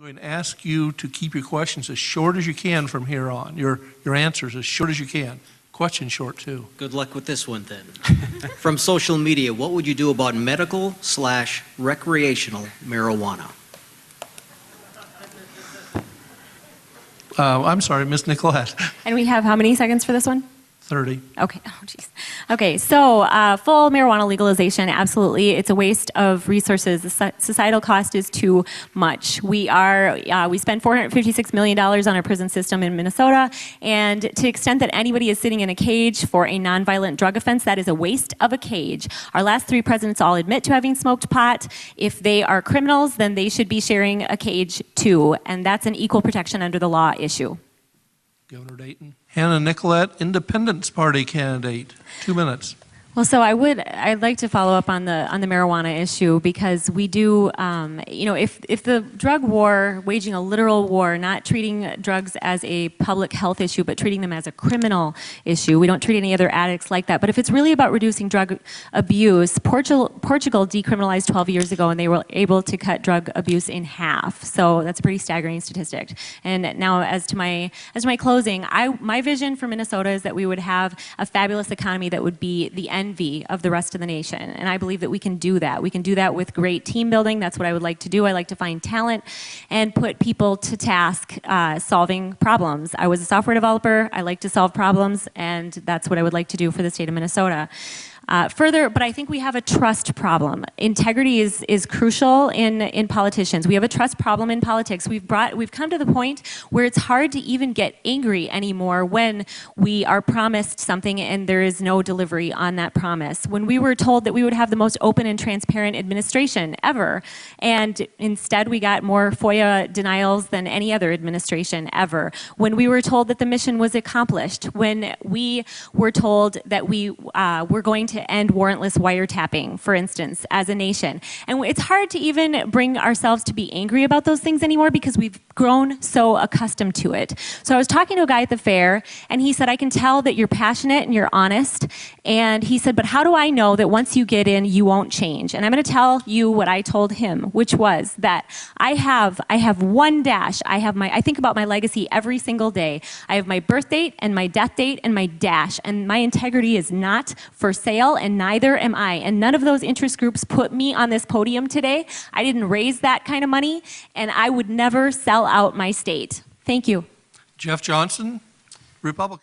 I'm going to ask you to keep your questions as short as you can from here on. Your answers as short as you can. Questions short too. Good luck with this one then. From social media, what would you do about medical/recreational marijuana? I'm sorry, Ms. Nicollet. And we have how many seconds for this one? 30. Okay, oh geez. Okay, so full marijuana legalization, absolutely. It's a waste of resources. The societal cost is too much. We spend $456 million on our prison system in Minnesota, and to the extent that anybody is sitting in a cage for a nonviolent drug offense, that is a waste of a cage. Our last 3 presidents all admit to having smoked pot. If they are criminals, then they should be sharing a cage too, and that's an equal protection under the law issue. Governor Dayton. Hannah Nicollet, Independence Party candidate. 2 minutes. Well, so I'd like to follow up on the marijuana issue, because we do, if the drug war, waging a literal war, not treating drugs as a public health issue, but treating them as a criminal issue. We don't treat any other addicts like that. But if it's really about reducing drug abuse, Portugal decriminalized 12 years ago, and they were able to cut drug abuse in half. So that's a pretty staggering statistic. And now, as to my closing, my vision for Minnesota is that we would have a fabulous economy that would be the envy of the rest of the nation, and I believe that we can do that. We can do that with great team building. That's what I would like to do. I like to find talent and put people to task solving problems. I was a software developer. I like to solve problems, and that's what I would like to do for the state of Minnesota. Further, but I think we have a trust problem. Integrity is crucial in politicians. We have a trust problem in politics. We've come to the point where it's hard to even get angry anymore when we are promised something and there is no delivery on that promise. When we were told that we would have the most open and transparent administration ever, and instead we got more FOIA denials than any other administration ever. When we were told that the mission was accomplished. When we were told that we were going to end warrantless wiretapping, for instance, as a nation. And it's hard to even bring ourselves to be angry about those things anymore, because we've grown so accustomed to it. So I was talking to a guy at the fair, and he said, I can tell that you're passionate and you're honest. And he said, but how do I know that once you get in, you won't change? And I'm going to tell you what I told him, which was that I have one dash. I think about my legacy every single day. I have my birth date and my death date and my dash, and my integrity is not for sale, and neither am I. And none of those interest groups put me on this podium today. I didn't raise that kind of money, and I would never sell out my state. Thank you. Jeff Johnson, Republican.